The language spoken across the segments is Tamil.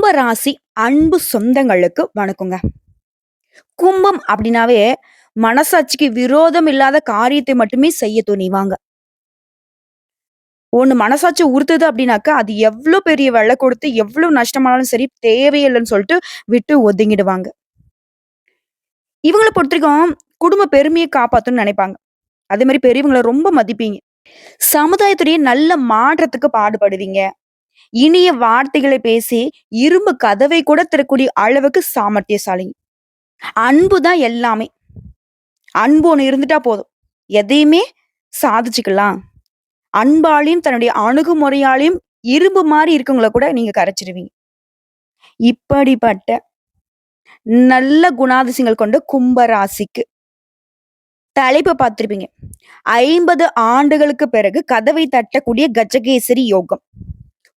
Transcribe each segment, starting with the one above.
கும்ப ராசி அன்பு சொந்தங்களுக்கு வணக்கங்க. கும்பம் அப்படின்னாவே மனசாட்சிக்கு விரோதம் இல்லாத காரியத்தை மட்டுமே செய்ய துணிவாங்க. ஒண்ணு மனசாட்சி உறுத்துது அப்படின்னாக்கா, அது எவ்ளோ பெரிய வெல கொடுத்து எவ்ளோ நஷ்டமானாலும் சரி தேவையில்லன்னு சொல்லிட்டு விட்டு ஒதுங்கிடுவாங்க. இவங்கள பொறுத்தவரைக்கும் குடும்ப பெருமைய காப்பாத்தணும்னு நினைப்பாங்க. அதே மாரி பெரியவங்கள ரொம்ப மதிப்பீங்க. சமுதாயத்துடைய நல்ல மாற்றத்துக்கு பாடுபடுவீங்க. இனிய வார்த்தைகளை பேசி இரும்பு கதவை கூட திறக்கூடிய அளவுக்கு சாமர்த்தியசாலி. அன்பு தான் எல்லாமே. அன்பு ஒண்ணு இருந்துட்டா போதும். எதையுமே சாதிச்சுக்கலாம். அன்பாலயும், தன்னுடைய அணுகுமுறையாலயும் இரும்பு மாரி இருக்கவங்கள கூட நீங்க கரைச்சிருவீங்க. இப்படிப்பட்ட நல்ல குணாதிசயங்கள் கொண்ட கும்ப ராசிக்கு தலைப்ப பார்த்திருப்பீங்க. 50 ஆண்டுகளுக்கு பிறகு கதவை தட்டக்கூடிய கஜகேசரி யோகம்.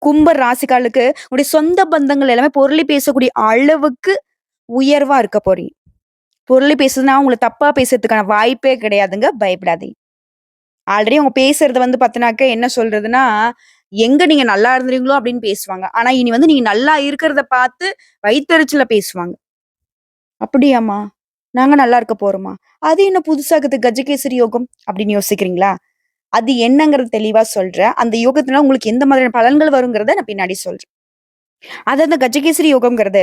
கும்ப ராசிக்காரர்களுக்கு உங்களுடைய சொந்த பந்தங்கள் எல்லாமே பொருளி பேசக்கூடிய அளவுக்கு உயர்வா இருக்க போறீங்க. பொருளி பேசுதுன்னா உங்கள தப்பா பேசுறதுக்கான வாய்ப்பே கிடையாதுங்க. பயப்படாதீங்க. ஆல்ரெடி அவங்க பேசுறது பாத்தீங்கன்னாக்க என்ன சொல்றதுன்னா, எங்க நீங்க நல்லா இருந்தீங்களோ அப்படின்னு பேசுவாங்க. ஆனா இனி நீங்க நல்லா இருக்கிறத பார்த்து வயித்தெரிச்சல்ல பேசுவாங்க. அப்படியாம்மா? நாங்க நல்லா இருக்க போறோமா? அது என்ன புதுசா இருக்குது கஜகேசரி யோகம் அப்படின்னு யோசிக்கிறீங்களா? அது என்னங்கிறது தெளிவா சொல்றேன். அந்த யோகத்தினால உங்களுக்கு எந்த மாதிரியான பலன்கள் வருங்கிறத நான் பின்னாடி சொல்றேன். அதாவது கஜகேசரி யோகம்ங்கிறது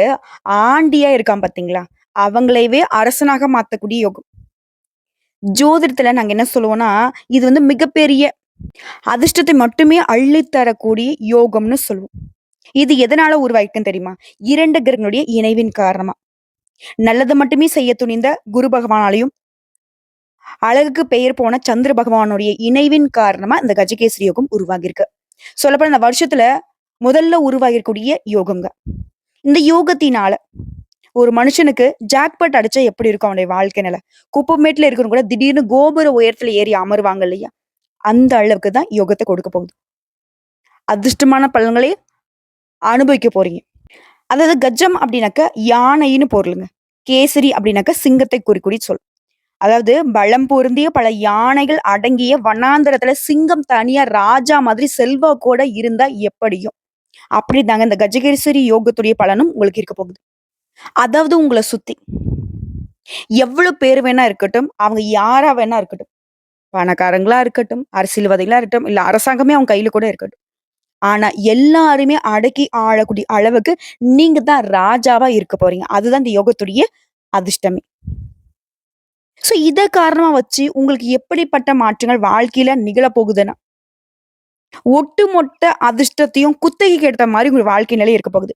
ஆண்டியா இருக்கான் பாத்தீங்களா? அவங்களையவே அரசனாக மாத்தக்கூடிய யோகம். ஜோதிடத்துல நாங்க என்ன சொல்லுவோம்னா, இது மிகப்பெரிய அதிர்ஷ்டத்தை மட்டுமே அள்ளித் தரக்கூடிய யோகம்னு சொல்லுவோம். இது எதனால உருவாயிருக்குன்னு தெரியுமா? 2 கிரகங்களுடைய இணைவின் காரணமா. நல்லது மட்டுமே செய்ய துணிந்த குரு பகவானாலயும், அழகுக்கு பெயர் போன சந்திர பகவானுடைய இணைவின் காரணமா இந்த கஜகேசரி யோகம் உருவாகியிருக்கு. சொல்லப்போனா இந்த வருஷத்துல முதல்ல உருவாகிருக்கக்கூடிய யோகம்ங்க. இந்த யோகத்தினால ஒரு மனுஷனுக்கு ஜாக்பாட் அடிச்சா எப்படி இருக்கும் அவனுடைய வாழ்க்கை நிலை? குப்பமேட்டுல இருக்கிறவங்க கூட திடீர்னு கோபுர உயரத்துல ஏறி அமருவாங்க இல்லையா? அந்த அளவுக்கு தான் யோகத்த கொடுக்க போகுது. அதிர்ஷ்டமான பலன்களை அனுபவிக்க போறீங்க. அதாவது கஜம் அப்படின்னாக்க யானைன்னு பொருளுங்க. கேசரி அப்படின்னாக்க சிங்கத்தை குறிக்கூடிய சொல். அதாவது பலம் பொருந்திய பல யானைகள் அடங்கிய வனாந்தரத்துல சிங்கம் தனியா ராஜா மாதிரி செல்வாக்கோட இருந்தா எப்படியும் அப்படிதாங்க இந்த கஜகேசரி யோகத்துடைய பலனும் உங்களுக்கு இருக்க போகுது. அதாவது உங்கள சுத்தி எவ்வளவு பேர் வேணா இருக்கட்டும், அவங்க யாரா வேணா இருக்கட்டும். பணக்காரங்களா இருக்கட்டும், அரசியல்வாதிகளா இருக்கட்டும், இல்ல அரசாங்கமே அவங்க கையில கூட இருக்கட்டும். ஆனா எல்லாருமே அடக்கி ஆளக்கூடிய அளவுக்கு நீங்க தான் ராஜாவா இருக்க போறீங்க. அதுதான் இந்த யோகத்துடைய அதிர்ஷ்டமே. சோ இத காரணமா வச்சு உங்களுக்கு எப்படிப்பட்ட மாற்றங்கள் வாழ்க்கையில நிகழப் போகுதுன்னா, ஒட்டுமொத்த அதிர்ஷ்டத்தையும் குத்தகைக்கு எடுத்த மாரி உங்க வாழ்க்கை நிலை இருக்க போகுது.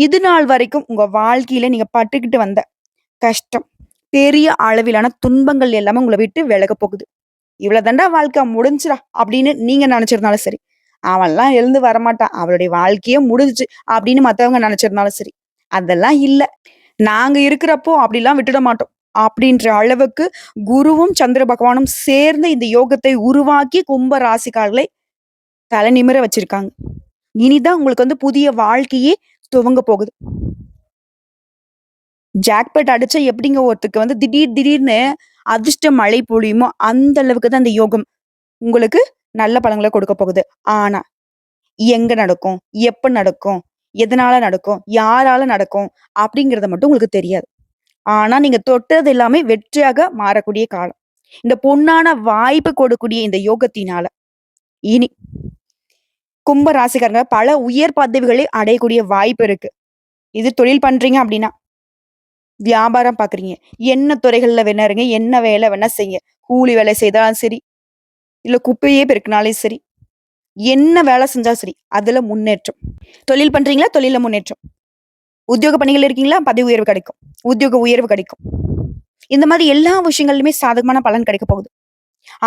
இது நாள் வரைக்கும் உங்க வாழ்க்கையில நீங்க பட்டுக்கிட்டு வந்த கஷ்டம், பெரிய அளவிலான துன்பங்கள் எல்லாமே உங்கள விட்டு விலகப் போகுது. "இவ்வளவு தாண்டா வாழ்க்கை முடிஞ்சுடா" அப்படின்னு நீங்க நினைச்சிருந்தாலும் சரி. "அவன்லாம் எழுந்து வரமாட்டான். அவளுடைய வாழ்க்கையே முடிஞ்சுச்சு" அப்படின்னு மத்தவங்க நினைச்சிருந்தாலும் சரி. அதெல்லாம் இல்ல. நாங்க இருக்கிறப்போ அப்படிலாம் விட்டுட மாட்டோம். அப்படின்ற அளவுக்கு குருவும், சந்திர பகவானும் சேர்ந்து இந்த யோகத்தை உருவாக்கி கும்ப ராசிக்காரர்களை தலை நிமிர வச்சிருக்காங்க. இனிதான் உங்களுக்கு புதிய வாழ்க்கையே துவங்க போகுது. ஜாக்பாட் அடிச்சா எப்படிங்க ஒருத்தருக்கு திடீர்னு அதிர்ஷ்ட மழை பொழியுமோ, அந்த அளவுக்கு தான் இந்த யோகம் உங்களுக்கு நல்ல பலன்கள கொடுக்க போகுது. ஆனா, எங்க நடக்கும்? எப்ப நடக்கும்? எதனால நடக்கும்? யாரால நடக்கும்? அப்படிங்கிறது மட்டும் உங்களுக்கு தெரியாது. ஆனா, நீங்க தொட்டது எல்லாமே வெற்றியாக மாறக்கூடிய காலம். இந்த பொன்னான வாய்ப்பு கொடுக்கக்கூடிய இந்த யோகத்தினால, இனி கும்ப ராசிக்காரங்க பல உயர் பதவிகளை அடையக்கூடிய வாய்ப்பு இருக்கு. இது தொழில் பண்றீங்க அப்படின்னா, வியாபாரம் பார்க்குறீங்க. என்ன துறைகள்ல வேணா இருங்க. என்ன வேலை வேணா செய்யுங்க. கூலி வேலை செய்தாலும் சரி, இல்ல குப்பையே பெருக்கினாலும் சரி, என்ன வேலை செஞ்சாலும் சரி, அதுல முன்னேற்றம். தொழில் பண்றீங்களா? தொழில்ல முன்னேற்றம். உத்தியோக பணிகள் இருக்கீங்களா? பதவி உயர்வு கிடைக்கும். உத்தியோக உயர்வு கிடைக்கும். இந்த மாதிரி எல்லா விஷயங்கள்லயுமே சாதகமான பலன் கிடைக்க போகுது.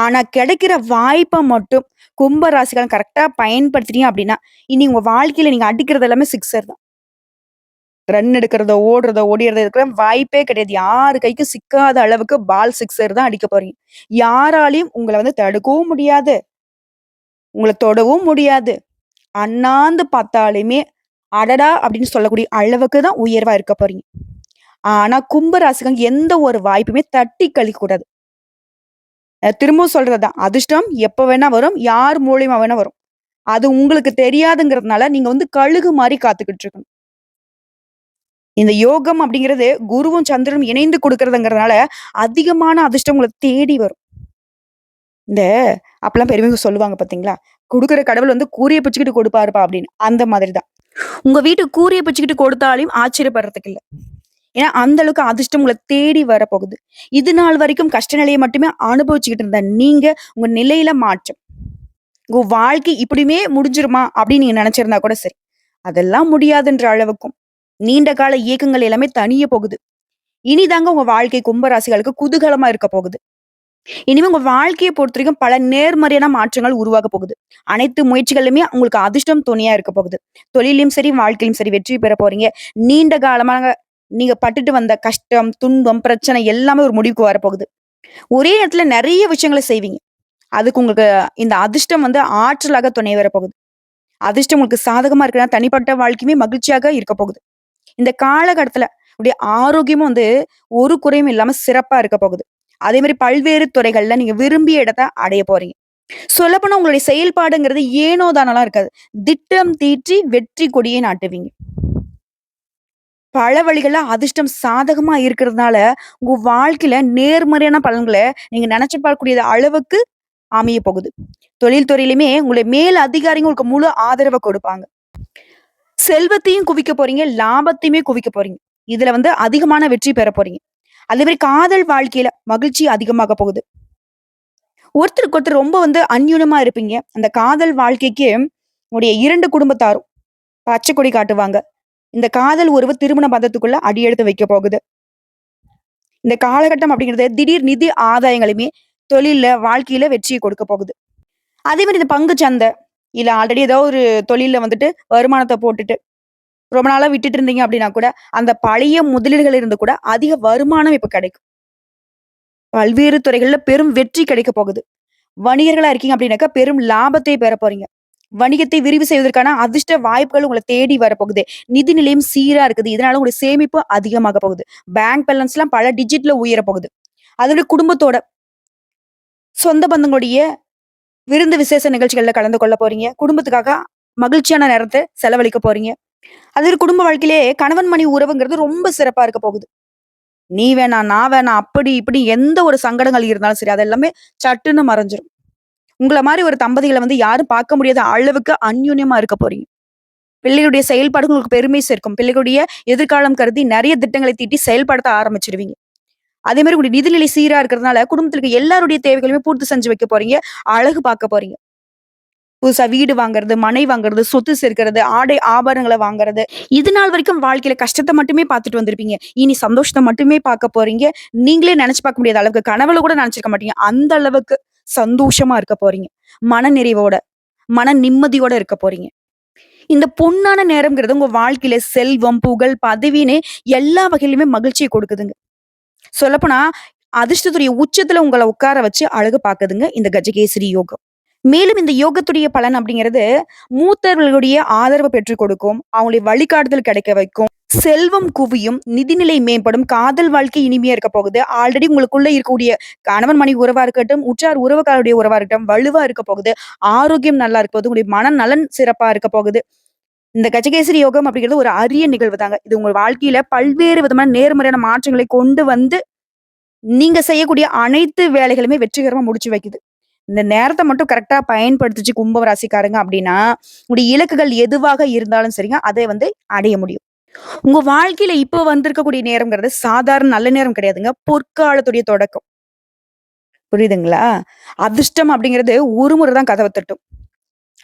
ஆனா கிடைக்கிற வாய்ப்ப மட்டும் கும்ப ராசிக்காரங்க கரெக்ட்டா பயன்படுத்தினீங்க அப்படின்னா, இனி உங்க வாழ்க்கையில நீங்க அடிக்கிறது எல்லாமே சிக்ஸர் தான். ரன் எடுக்கிறதோ, ஓடுறதோ, ஓடிறதோ இதுக்கெல்லாம் வாய்ப்பே கிடையாது. யாரு கைக்கும் சிக்காத அளவுக்கு பால் சிக்ஸர் தான் அடிக்க போறீங்க. யாராலயும் உங்கள தடுக்கவும் முடியாது. உங்கள தொடவும் முடியாது. அண்ணாந்து பார்த்தாலுமே, அடடா! அப்படின்னு சொல்லக்கூடிய அளவுக்கு தான் உயர்வா இருக்க போறீங்க. ஆனா கும்ப ராசிக்காரங்க எந்த ஒரு வாய்ப்புமே தட்டி கழிக்கக்கூடாது. திரும்பவும் சொல்றது தான். அதிர்ஷ்டம் எப்ப வேணா வரும். யார் மூலியமா வேணா வரும். அது உங்களுக்கு தெரியாதுங்கிறதுனால நீங்க கழுகு மாரி காத்துக்கிட்டு இருக்கணும். இந்த யோகம் அப்படிங்கிறது குருவும், சந்திரனும் இணைந்து குடுக்குறதுங்கிறதுனால, அதிகமான அதிர்ஷ்டம் உங்கள தேடி வரும். இந்த அப்பலாம் பெரியவங்க சொல்லுவாங்க பார்த்தீங்களா? "குடுக்குற கடவுள் வந்து கூரிய பிச்சுக்கிட்டு கொடுப்பாருப்பா" அப்படின்னு. அந்த மாதிரி தான். உங்க வீட்டுக்கு கூரிய பிச்சுக்கிட்டு கொடுத்தாலும் ஆச்சரியப்படுறதுக்கு இல்ல. ஏன்னா, அந்த அளவுக்கு அதிர்ஷ்டம் உங்கள தேடி வரப்போகுது. இது நாள் வரைக்கும் கஷ்ட நிலைய மட்டுமே அனுபவிச்சுக்கிட்டு இருந்த நீங்க, உங்க நிலையில மாற்றம். உங்க வாழ்க்கை இப்படியுமே முடிஞ்சிருமா? அப்படின்னு நீங்க நெனச்சிருந்தா கூட சரி. அதெல்லாம் முடியாதுன்ற அளவுக்கும், நீண்ட கால இயக்கங்கள் எல்லாமே தணிய போகுது. இனிதாங்க உங்க வாழ்க்கை கும்பராசிகளுக்கு குதூகலமா இருக்க போகுது. இனிமே உங்க வாழ்க்கைய பொறுத்தவரைக்கும் பல நேர்மறையான மாற்றங்கள் உருவாக போகுது. அனைத்து முயற்சிகளிலுமே உங்களுக்கு அதிர்ஷ்டம் துணையா இருக்க போகுது. தொழில்லயும் சரி, வாழ்க்கையிலும் சரி வெற்றி பெற போறீங்க. நீண்ட காலமாக நீங்க பட்டுட்டு வந்த கஷ்டம், துன்பம், பிரச்சனை எல்லாமே ஒரு முடிவுக்கு வரப்போகுது. ஒரே நேரத்துல நெறைய விஷயங்கள செய்வீங்க. அதுக்கு உங்களுக்கு இந்த அதிர்ஷ்டம் வந்து ஆற்றலாக துணை வரப்போகுது. அதிர்ஷ்டம் உங்களுக்கு சாதகமா இருக்குன்னா, தனிப்பட்ட வாழ்க்கையுமே மகிழ்ச்சியாக இருக்க போகுது. இந்த காலகட்டத்துல உடைய ஆரோக்கியமும் வந்து ஒரு குறையும் இல்லாம சிறப்பா இருக்க போகுது. அதே மாரி பல்வேறு துறைகள்ல நீங்க விரும்பிய இடத்த அடைய போறீங்க. சொல்லப்போனா உங்களுடைய செயல்பாடுங்கிறது ஏனோ தானோலாம் இருக்காது. திட்டம் தீட்டி வெற்றி கொடியை நாட்டுவீங்க. பல வழிகள்ல அதிர்ஷ்டம் சாதகமா இருக்கிறதுனால, உங்க வாழ்க்கையில நேர்மறையான பலன்கள நீங்க நெனச்சு பார்க்கக்கூடிய அளவுக்கு அமைய போகுது. தொழில் துறையிலுமே உங்களுடைய மேல் அதிகாரிங்க உங்களுக்கு முழு ஆதரவ கொடுப்பாங்க. செல்வத்தையும் குவிக்க போறீங்க, லாபத்தையுமே குவிக்க போறீங்க. இதுல வந்து அதிகமான வெற்றி பெற போறீங்க. அதே மாரி காதல் வாழ்க்கையில மகிழ்ச்சி அதிகமாக போகுது. ஒருத்தருக்கு ஒருத்தர் ரொம்ப வந்து அந்யூனமா இருப்பீங்க. அந்த காதல் வாழ்க்கைக்கு உங்களுடைய 2 குடும்பத்தாரும் பச்சை கொடி காட்டுவாங்க. இந்த காதல் உறவு திருமண பந்தத்துக்குள்ள அடியெடுத்து வைக்க போகுது. இந்த காலகட்டம் அப்படிங்கிறது திடீர் நிதி ஆதாயங்களையுமே தொழில்ல, வாழ்க்கையில வெற்றிய கொடுக்க போகுது. அதே மாரி இந்த பங்கு சந்தை, இல்ல ஆல்ரெடி ஏதோ ஒரு தொழில்ல வந்துட்டு வருமானத்த போட்டுட்டு ரொம்ப நாளா விட்டுட்டு இருந்தீங்க அப்படின்னா கூட, அந்த பழைய முதலீடுகள் இருந்து கூட அதிக வருமானம் இப்ப கிடைக்கும். பல்வேறு துறைகள்ல பெரும் வெற்றி கிடைக்க போகுது. வணிகர்களா இருக்கீங்க அப்படின்னாக்கா, பெரும் லாபத்தை பெற போறீங்க. வணிகத்தை விரிவு செய்வதற்கான அதிர்ஷ்ட வாய்ப்புகள் உங்கள தேடி வரப்போகுது. நிதி நிலையம் சீரா இருக்குது. இதனால உங்களுடைய சேமிப்பு அதிகமாக போகுது. பேங்க் பேலன்ஸ்லாம் பல டிஜிட்ல உயர போகுது. அதோட குடும்பத்தோட, சொந்த பந்தங்களுடைய விருந்து விசேஷ நிகழ்ச்சிகள்ல கலந்து கொள்ள போறீங்க. குடும்பத்துக்காக மகிழ்ச்சியான நேரத்த செலவழிக்க போறீங்க. அது ஒரு குடும்ப வாழ்க்கையிலேயே கணவன் மனைவி உறவுங்கிறது ரொம்ப சிறப்பா இருக்க போகுது. நீ வேணாம், நான் வேணாம், அப்படி இப்படி எந்த ஒரு சங்கடங்கள் இருந்தாலும் சரி, அது எல்லாமே சட்டுன்னு மறைஞ்சிரும். உங்கள மாரி ஒரு தம்பதிகள வந்து யாரும் பார்க்க முடியாத அளவுக்கு அந்யோன்யமா இருக்க போறீங்க. பிள்ளைகளுடைய செயல்பாடு உங்களுக்கு பெருமை சேர்க்கும். பிள்ளைகளுடைய எதிர்காலம் கருதி நெறைய திட்டங்களை தீட்டி செயல்படுத்த ஆரம்பிச்சுருவீங்க. அதே மாரி உங்களுடைய நிதிநிலை சீரா இருக்கிறதுனால, குடும்பத்தில இருக்க எல்லாருடைய தேவைகளையுமே பூர்த்தி செஞ்சு வைக்க போறீங்க. அழகு பார்க்க போறீங்க. புதுசா வீடு வாங்குறது, மனை வாங்குறது, சொத்து சேர்க்கிறது, ஆடை ஆபரணங்கள வாங்குறது. இது நாள் வரைக்கும் வாழ்க்கையில கஷ்டத்த மட்டுமே பார்த்துட்டு வந்திருப்பீங்க. இனி சந்தோஷத்த மட்டுமே பார்க்க போறீங்க. நீங்களே நெனச்சு பார்க்க முடியாத அளவுக்கு கனவுல கூட நெனச்சிருக்க மாட்டீங்க. அந்த அளவுக்கு சந்தோஷமா இருக்க போறீங்க. மனநிறைவோட, மன நிம்மதியோட இருக்க போறீங்க. இந்த பொன்னான நேரம்ங்கிறது உங்க வாழ்க்கையில செல்வம், புகழ், பதவின்னு எல்லா வகையிலுமே மகிழ்ச்சிய கொடுக்குதுங்க. சொல்லப்போனா அதிர்ஷ்டத்துடைய உச்சத்துல உங்கள உட்கார வச்சு அழகு பாக்குதுங்க இந்த கஜகேசரி யோகம். மேலும் இந்த யோகத்துடைய பலன் அப்படிங்கிறது மூத்தவர்களுடைய ஆதரவு பெற்றுக் கொடுக்கும். அவங்களுடைய வழிகாட்டுதல் கிடைக்க வைக்கும். செல்வம் குவியும், நிதிநிலை மேம்படும், காதல் வாழ்க்கை இனிமையா இருக்க போகுது. ஆல்ரெடி உங்களுக்குள்ள இருக்கக்கூடிய கணவன் மனைவி உறவா இருக்கட்டும், உற்றார் உறவுக்காரருடைய உறவா இருக்கட்டும், வலுவா இருக்க போகுது. ஆரோக்கியம் நல்லா இருக்க போகுது. உங்களுடைய மனநலன் சிறப்பா இருக்க போகுது. இந்த கஜகேசரி யோகம் அப்படிங்கிறது ஒரு அரிய நிகழ்வு தாங்க. இது உங்க வாழ்க்கையில பல்வேறு விதமான நேர்மறையான மாற்றங்களை கொண்டு வந்து, நீங்க செய்யக்கூடிய அனைத்து வேலைகளுமே வெற்றிகரமா முடிச்சு வைக்குது. இந்த நேரத்த மட்டும் கரெக்ட்டா பயன்படுத்திச்சு கும்ப ராசிக்காரங்க அப்படின்னா, உங்களுடைய இலக்குகள் எதுவாக இருந்தாலும் சரிங்க, அதை வந்து அடைய முடியும். உங்க வாழ்க்கையில இப்ப வந்திருக்கக்கூடிய நேரம்ங்கிறது சாதாரண நல்ல நேரம் கிடையாதுங்க. பொற்காலத்துடைய தொடக்கம். புரியுதுங்களா? அதிர்ஷ்டம் அப்படிங்கிறது ஒரு முறை தான் கதவ தட்டும்.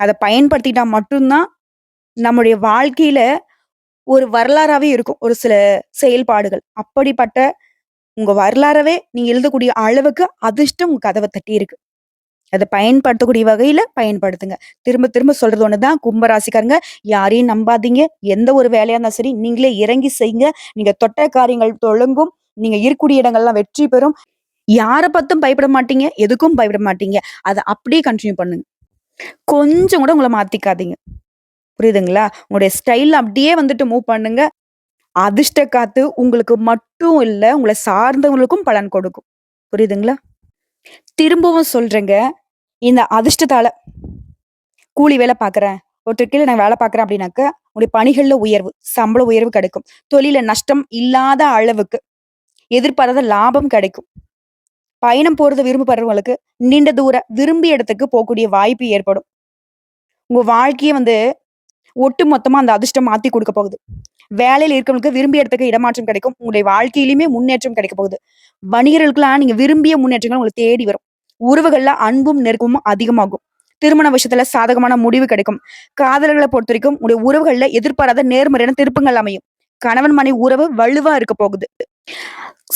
அத பயன்படுத்திட்டா மட்டும் தான் நம்முடைய வாழ்க்கையில ஒரு வரலாறாவே இருக்கும். ஒரு சில செயல்பாடுகள். அப்படிப்பட்ட உங்க வரலாறவே நீங்க எழுதக்கூடிய அளவுக்கு அதிர்ஷ்டம் உங்க கதவ தட்டியிருக்கு. அத பயன்படுத்தக்கூடிய வகையில பயன்படுத்துங்க. திரும்ப திரும்ப சொல்றது ஒண்ணுதான் கும்பராசிக்காரங்க, யாரையும் நம்பாதீங்க. எந்த ஒரு வேலையா இருந்தாலும் சரி, நீங்களே இறங்கி செய்யுங்க. நீங்க தொட்ட காரியங்கள் தொடங்கும். நீங்க இருக்கக்கூடிய இடங்கள்லாம் வெற்றி பெறும். யார பாத்தும் பயப்பட மாட்டீங்க. எதுக்கும் பயப்பட மாட்டீங்க. அத அப்படியே கன்டின்யூ பண்ணுங்க. கொஞ்சம் கூட உங்கள மாத்திக்காதீங்க. புரியுதுங்களா? உங்களுடைய ஸ்டைல்ல அப்படியே வந்துட்டு மூவ் பண்ணுங்க. அதிர்ஷ்ட காத்து உங்களுக்கு மட்டும் இல்ல, உங்கள சார்ந்தவங்களுக்கும் பலன் கொடுக்கும். புரியுதுங்களா? திரும்பவும் சொல்றேங்க. இந்த அதிர்ஷ்டத்தால கூலி வேலை பார்க்குறேன். ஒருத்தர் கீழ நான் வேலை பார்க்குறேன் அப்படின்னாக்க, உங்களுடைய பணிகள்ல உயர்வு, சம்பள உயர்வு கிடைக்கும். தொழில்ல நஷ்டம் இல்லாத அளவுக்கு எதிர்பாராத லாபம் கிடைக்கும். பயணம் போறது விரும்பப்படுறவங்களுக்கு நீண்ட தூர விரும்பிய இடத்துக்கு போக்கூடிய வாய்ப்பு ஏற்படும். உங்க வாழ்க்கைய வந்து ஒட்டு மொத்தமா அந்த அதிர்ஷ்டம் மாத்தி குடுக்க போகுது. வேலையில இருக்கிறவங்களுக்கு விரும்பிய இடத்துக்கு இடமாற்றம் கிடைக்கும். உங்களுடைய வாழ்க்கையிலுமே முன்னேற்றம் கிடைக்க போகுது. வணிகர்களுக்கெல்லாம் நீங்க விரும்பிய முன்னேற்றங்கள் உங்கள தேடி வரும். உறவுகள்ல அன்பும், நெருக்கமும் அதிகமாகும். திருமண விஷயத்துல சாதகமான முடிவு கிடைக்கும். காதலர்கள பொறுத்தவரைக்கும் உங்களுடைய உறவுகள்ல எதிர்பாராத நேர்மறையான திருப்பங்கள் அமையும். கணவன் மனைவி உறவு வலுவா இருக்க போகுது.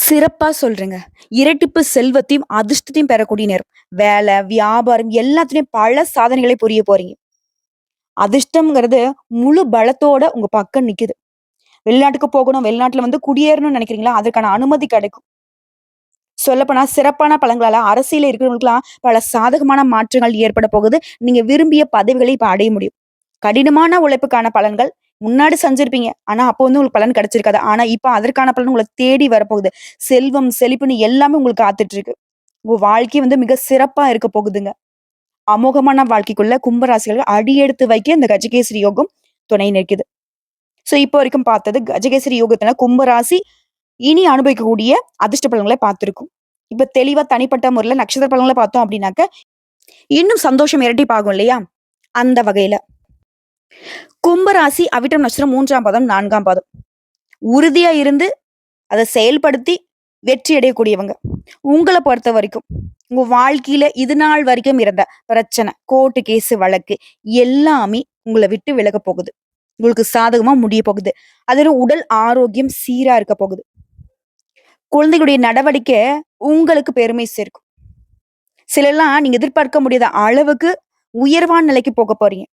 சிறப்பா சொல்றேங்க. இரட்டிப்பு செல்வத்தையும், அதிர்ஷ்டத்தையும் பெறக்கூடிய நேரம். வேலை, வியாபாரம் எல்லாத்துலயும் பல சாதனைகளை புரிய போறீங்க. அதிர்ஷ்டம்ங்கிறது முழு பலத்தோட உங்க பக்கம் நிக்குது. வெளிநாட்டுக்கு போகணும், வெளிநாட்டுல வந்து குடியேறணும்னு நினைக்கிறீங்களா? அதற்கான அனுமதி கிடைக்கும். சொல்லப்போனா சிறப்பான பலன்களால அரசியல்ல இருக்கிறவங்களுக்கெல்லாம் பல சாதகமான மாற்றங்கள் ஏற்பட போகுது. நீங்க விரும்பிய பதவிகளை இப்ப அடைய முடியும். கடினமான உழைப்புக்கான பலன்கள் முன்னாடி செஞ்சிருப்பீங்க. ஆனா, அப்போ வந்து உங்களுக்கு பலன் கிடைச்சிருக்காது. ஆனா, இப்ப அதற்கான பலன் உங்கள தேடி வரப்போகுது. செல்வம், செழிப்புன்னு எல்லாமே உங்களுக்கு காத்துட்டு இருக்கு. உங்க வாழ்க்கை வந்து மிக சிறப்பா இருக்க போகுதுங்க. அமோகமான வாழ்க்கைக்குள்ள கும்பராசிகள் அடியெடுத்து வைக்க இந்த கஜகேசரி யோகம் துணை நிற்குது. சோ, இப்போ வரைக்கும் பார்த்தது கஜகேசரி யோகத்துல கும்பராசி இனி அனுபவிக்கக்கூடிய அதிர்ஷ்ட பலன்களை பார்த்திருக்கோம். இப்ப தெளிவா தனிப்பட்ட முறையில நட்சத்திர பலன்கள பார்த்தோம் அப்படின்னாக்க, இன்னும் சந்தோஷம் இரட்டிப்பாகும் இல்லையா? அந்த வகையில. கும்பராசி அவிட்டம் நட்சத்திரம் 3ஆம் பாதம், 4ஆம் பாதம். உறுதியா இருந்து அத செயல்படுத்தி வெற்றி அடையக்கூடியவங்க. உங்கள பொறுத்தவரைக்கும், உங்க வாழ்க்கையில இது நாள் வரைக்கும் இருந்த பிரச்சனை, கோர்ட்டு கேஸ் வழக்கு எல்லாமே உங்கள விட்டு விலகப் போகுது. உங்களுக்கு சாதகமா முடிய போகுது. அதிலும் உடல் ஆரோக்கியம் சீரா இருக்க போகுது. குழந்தைகளுடைய நடவடிக்கை உங்களுக்கு பெருமை சேர்க்கும். சிலர்லாம் நீங்க எதிர்பார்க்க முடியாத அளவுக்கு உயர்வான நிலைக்கு போக போறீங்க.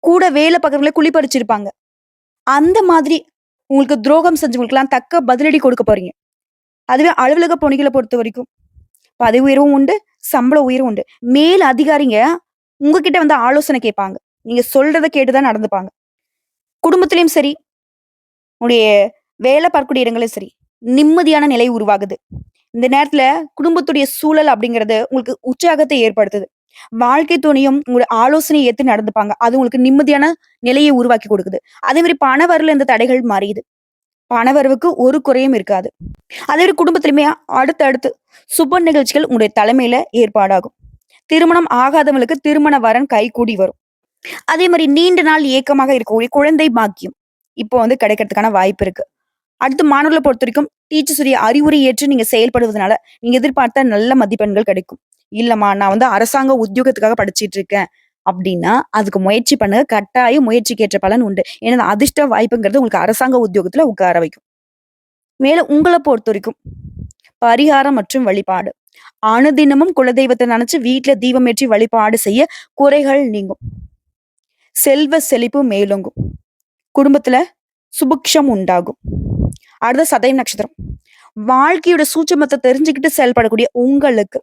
கூட வேலை பார்க்கிறவங்கள குழிபறிச்சிருப்பாங்க. அந்த மாதிரி உங்களுக்கு துரோகம் செஞ்சவங்களுக்கெல்லாம் தக்க பதிலடி கொடுக்க போறீங்க. அதுவே அலுவலக பணிகள பொறுத்தவரைக்கும் பதவி உயர்வும் உண்டு, சம்பள உயர்வும் உண்டு. மேல் அதிகாரிங்க உங்ககிட்ட வந்து ஆலோசனை கேட்பாங்க. நீங்க சொல்றத கேட்டு தான் நடந்துப்பாங்க. குடும்பத்திலயும் சரி, உங்களுடைய வேலை பார்க்கக்கூடிய இடங்கள்லயும் சரி, நிம்மதியான நிலை உருவாகுது. இந்த நேரத்துல குடும்பத்துடைய சூழல் அப்படிங்கிறது உங்களுக்கு உற்சாகத்தை ஏற்படுத்துது. வாழ்க்கை துணையும் உங்களோட ஆலோசனையை ஏத்து நடந்துப்பாங்க. அது உங்களுக்கு நிம்மதியான நிலையை உருவாக்கி கொடுக்குது. அதே மாரி பண வரவுல இந்த தடைகள் மறையுது. பணவரவுக்கு ஒரு குறையும் இருக்காது. அதே மாரி குடும்பத்திலுமே அடுத்தடுத்து சுப நிகழ்ச்சிகள் உங்களுடைய தலைமையில ஏற்பாடாகும். திருமணம் ஆகாதவங்களுக்கு திருமண வரன் கைகூடி வரும். அதே மாரி நீண்ட நாள் ஏக்கமாக இருக்கக்கூடிய குழந்தை பாக்கியம் இப்போ வந்து கிடைக்கிறதுக்கான வாய்ப்பு இருக்கு. அடுத்து மாணவர்கள பொறுத்தவரைக்கும் டீச்சர்ஸுடைய அறிவுரை ஏற்று நீங்க செயல்படுவதனால, நீங்க எதிர்பார்த்த நல்ல மதிப்பெண்கள் கிடைக்கும். இல்லம்மா நான் வந்து அரசாங்க உத்தியோகத்துக்காக படிச்சுட்டு இருக்கேன் அப்படின்னா, அதுக்கு முயற்சி பண்ணுங்க. கட்டாயம் முயற்சிக்கு ஏற்ற பலன் உண்டு. ஏன்னா அதிர்ஷ்ட வாய்ப்புங்கிறது உங்களுக்கு அரசாங்க உத்தியோகத்துல உட்கார வைக்கும். மேலும் உங்கள பொறுத்தவரைக்கும் பரிகாரம் மற்றும் வழிபாடு. அனுதினமும் குலதெய்வத்த நினைச்சு வீட்ல தீபமேற்றி வழிபாடு செய்ய குறைகள் நீங்கும். செல்வ செழிப்பு மேலோங்கும். குடும்பத்துல சுபிக்ஷம் உண்டாகும். அடுத்த சதயம் நட்சத்திரம். வாழ்க்கையோட சூட்சுமத்தை தெரிஞ்சுக்கிட்டு செயல்படக்கூடிய உங்களுக்கு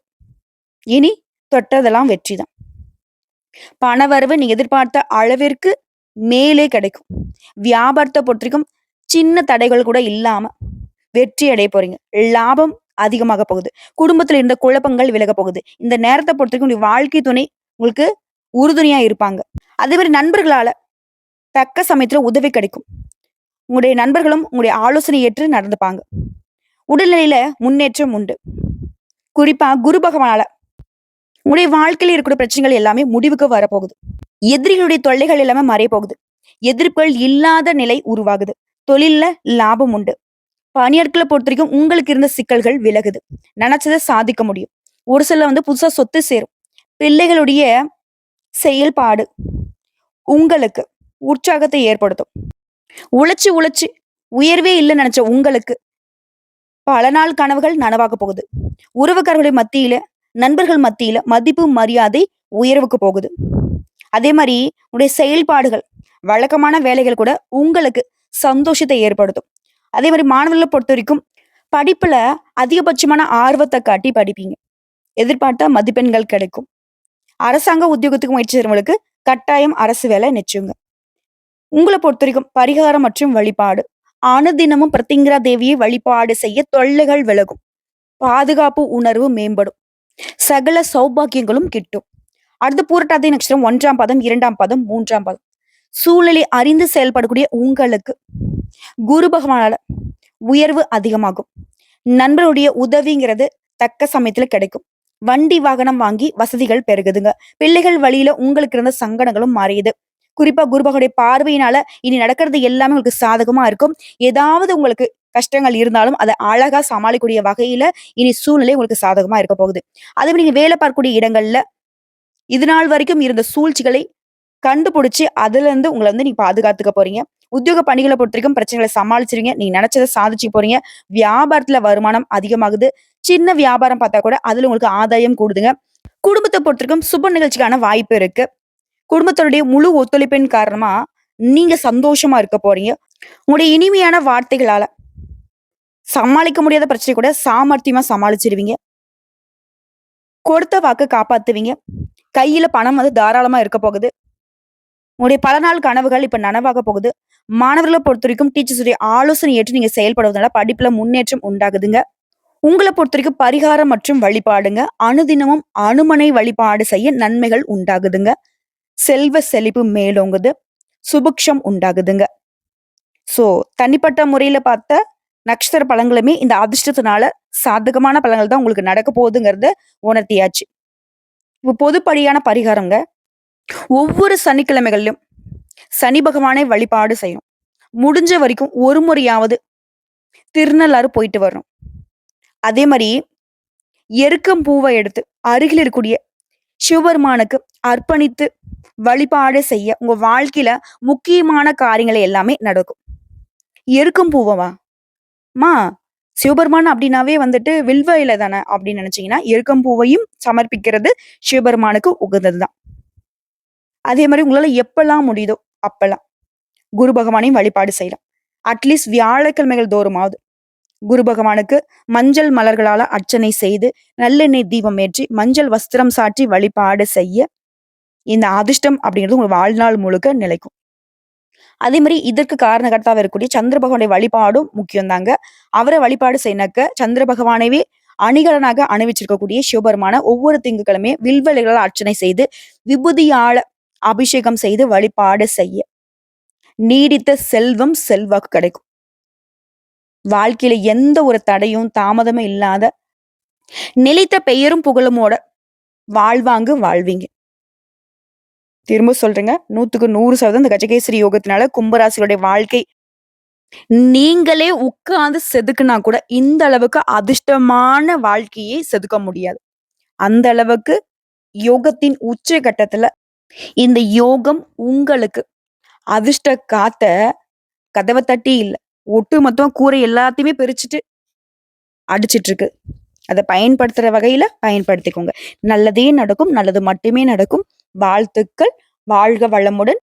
இனி தொட்டதெல்லாம் வெற்றிதான். பணவரவு நீங்க எதிர்பார்த்த அளவிற்கு மேலே கிடைக்கும். வியாபாரத்தை பொறுத்தவரைக்கும் சின்ன தடைகள் கூட இல்லாம வெற்றி அடைய போறீங்க. லாபம் அதிகமாக போகுது. குடும்பத்துல இருந்த குழப்பங்கள் விலக போகுது. இந்த நேரத்தை பொறுத்தவரைக்கும் உங்க வாழ்க்கை துணை உங்களுக்கு உறுதுணையா இருப்பாங்க. அதே மாதிரி நண்பர்களால தக்க சமயத்துல உதவி கிடைக்கும். உங்களுடைய நண்பர்களும் உங்களுடைய ஆலோசனை ஏற்று நடந்துப்பாங்க. உடல்நிலையில முன்னேற்றம் உண்டு. குறிப்பா குரு பகவானால உங்களுடைய வாழ்க்கையில இருக்கிற பிரச்சனைகள் எல்லாமே முடிவுக்கு வரப்போகுது. எதிரிகளுடைய தொல்லைகள் எல்லாமே மறைய போகுது. எதிர்ப்புகள் இல்லாத நிலை உருவாகுது. தொழில்ல லாபம் உண்டு. பணியாட்களை பொறுத்த வரைக்கும் உங்களுக்கு இருந்த சிக்கல்கள் விலகுது. நினைச்சதை சாதிக்க முடியும். ஒரு சில வந்து புதுசா சொத்து சேரும். பிள்ளைகளுடைய செயல்பாடு உங்களுக்கு உற்சாகத்தை ஏற்படுத்தும். உழைச்சு உழைச்சு உயர்வே இல்லைன்னு நினைச்ச உங்களுக்கு பல நாள் கனவுகள் நனவாக போகுது. உறவுக்காரர்களுடைய மத்தியில, நண்பர்கள் மத்தியில மதிப்பு மரியாதை உயர்வுக்கு போகுது. அதே மாதிரி உடைய செயல்பாடுகள் வழக்கமான வேலைகள் கூட உங்களுக்கு சந்தோஷத்தை ஏற்படுத்தும். அதே மாதிரி மாணவர்களை பொறுத்த வரைக்கும் படிப்புல அதிகபட்சமான ஆர்வத்தை காட்டி படிப்பீங்க. எதிர்பார்த்த மதிப்பெண்கள் கிடைக்கும். அரசாங்க உத்தியோகத்துக்கு முயற்சி செய்றவங்களுக்கு கட்டாயம் அரசு வேலை நிச்சயங்க. உங்கள பொறுத்தவரைக்கும் பரிகாரம் மற்றும் வழிபாடு. அனுதினமும் பிரத்திங்கிரா தேவியை வழிபாடு செய்ய தொல்லைகள் விலகும். பாதுகாப்பு உணர்வு மேம்படும். சகல சௌபாக்கியங்களும் கிட்டும். அடுத்து பூரட்டாதி நட்சத்திரம் 1ஆம் பாதம், 2ஆம் பாதம், 3ஆம் பாதம். சூழ்நிலை அறிந்து செயல்படக்கூடிய உங்களுக்கு குரு பகவானால உயர்வு அதிகமாகும். நண்பருடைய உதவிங்கிறது தக்க சமயத்துல கிடைக்கும். வண்டி வாகனம் வாங்கி வசதிகள் பெருகுதுங்க. பிள்ளைகள் வழியில உங்களுக்கு இருந்த சங்கடங்களும் மறையுது. குறிப்பா குரு பகவானுடைய பார்வையினால இனி நடக்கிறது எல்லாமே உங்களுக்கு சாதகமா இருக்கும். ஏதாவது உங்களுக்கு கஷ்டங்கள் இருந்தாலும் அத அழகா சமாளிக்கக்கூடிய வகையில இனி சூழ்நிலை உங்களுக்கு சாதகமா இருக்க போகுது. அதே மாரி நீங்க வேலை பார்க்கக்கூடிய இடங்கள்ல இது நாள் வரைக்கும் இருந்த சூழ்ச்சிகளை கண்டுபிடிச்சு அதுலருந்து உங்கள நீங்க பாதுகாத்துக்க போறீங்க. உத்தியோக பணிகள பொறுத்தவரைக்கும் பிரச்சனைகள சமாளிச்சுருவீங்க. நீங்க நெனச்சத சாதிச்சுக்க போறீங்க. வியாபாரத்துல வருமானம் அதிகமாகுது. சின்ன வியாபாரம் பார்த்தா கூட அதுல உங்களுக்கு ஆதாயம் கூடுதுங்க. குடும்பத்த பொறுத்தவரைக்கும் சுப நிகழ்ச்சிக்கான வாய்ப்பு இருக்கு. குடும்பத்தினுடைய முழு ஒத்துழைப்பின் காரணமா நீங்க சந்தோஷமா இருக்க போறீங்க. உங்களுடைய இனிமையான வார்த்தைகளால சமாளிக்க முடியாத பிரச்சனை கூட சாமர்த்தியமா சமாளிச்சிருவீங்க. கொடுத்த வாக்க காப்பாத்துவீங்க. கையில பணம் தாராளமா இருக்க போகுது. உங்களுடைய பல நாள் கனவுகள் இப்ப நனவாக போகுது. மாணவர்கள பொறுத்தவரைக்கும் டீச்சர்ஸ் உடைய ஆலோசனை ஏற்று நீங்க செயல்படுவதனால படிப்புல முன்னேற்றம் உண்டாகுதுங்க. உங்கள பொறுத்தவரைக்கும் பரிகாரம் மற்றும் வழிபாடுங்க. அனுதினமும் அனுமனை வழிபாடு செய்ய நன்மைகள் உண்டாகுதுங்க. செல்வ செழிப்பு மேலோங்குது. சுபிக்ஷம் உண்டாகுதுங்க. சோ தனிப்பட்ட முறையில பார்த்த நட்சத்திர பலன்களுமே இந்த அதிர்ஷ்டத்தினால சாதகமான பலன்கள் தான் உங்களுக்கு நடக்க போகுதுங்கிறத உணர்த்தியாச்சு. இப்போ பொதுப்படியான பரிகாரங்க. ஒவ்வொரு சனிக்கிழமைகள்லயும் சனி பகவானை வழிபாடு செய்யணும். முடிஞ்ச வரைக்கும் ஒரு முறையாவது திருநள்ளாறு போயிட்டு வரணும். அதே மாரி எருக்கம் பூவை எடுத்து அருகில் இருக்கக்கூடிய சிவபெருமானுக்கு அர்ப்பணித்து வழிபாடு செய்ய உங்க வாழ்க்கையில முக்கியமான காரியங்கள் எல்லாமே நடக்கும். எருக்கம் பூவவா? மா சிவபெருமான் அப்படின்னாவே வில்வ இலை தானே அப்படின்னு நினைச்சீங்கன்னா எருக்கம் பூவையும் சமர்ப்பிக்கிறது சிவபெருமானுக்கு உகந்ததுதான். அதே மாதிரி உங்களால எப்பெல்லாம் முடியுதோ அப்பெல்லாம் குரு பகவானையும் வழிபாடு செய்யலாம். அட்லீஸ்ட் வியாழக்கிழமைகள் தோறுமாவது குரு பகவானுக்கு மஞ்சள் மலர்களால அர்ச்சனை செய்து நல்லெண்ணெய் தீபம் ஏற்றி மஞ்சள் வஸ்திரம் சாற்றி வழிபாடு செய்ய இந்த அதிர்ஷ்டம் அப்படிங்கிறது உங்க வாழ்நாள் முழுக்க நிலைக்கும். அதே மாதிரி இதற்கு காரணகர்த்தாவா இருக்கக்கூடிய சந்திர பகவானுடைய வழிபாடும் முக்கியம் தாங்க. அவரை வழிபாடு செய்யனாக்க சந்திர பகவானவே அணிகலனாக அணிவிச்சிருக்கக்கூடிய சிவபெருமான ஒவ்வொரு திங்கட்கிழமையும் வில்வலைகளால் அர்ச்சனை செய்து விபூதியால அபிஷேகம் செய்து வழிபாடு செய்ய நீடித்த செல்வம் செல்வாக்கு கிடைக்கும். வாழ்க்கையில எந்த ஒரு தடையும் தாமதமும் இல்லாத நிலைத்த பெயரும் புகழுமோட வாழ்வாங்கு வாழ்வீங்க. திரும்ப சொல்றேங்க, 100% இந்த கஜகேசரி யோகத்தினால கும்பராசிகளுடைய வாழ்க்கை நீங்களே உட்கார்ந்து செதுக்குனா கூட இந்த அளவுக்கு அதிர்ஷ்டமான வாழ்க்கையை செதுக்க முடியாது. அந்த அளவுக்கு யோகத்தின் உச்ச கட்டத்துல இந்த யோகம் உங்களுக்கு அதிர்ஷ்ட காத்த கதவை தட்டி இல்ல, ஒட்டு மொத்தமா கூரை எல்லாத்தையுமே பிரிச்சுட்டு அடிச்சிட்டு இருக்கு. அதை பயன்படுத்துற வகையில பயன்படுத்திக்கோங்க. நல்லதே நடக்கும். நல்லது மட்டுமே நடக்கும். வாழ்த்துக்கள். வாழ்க வளமுடன்.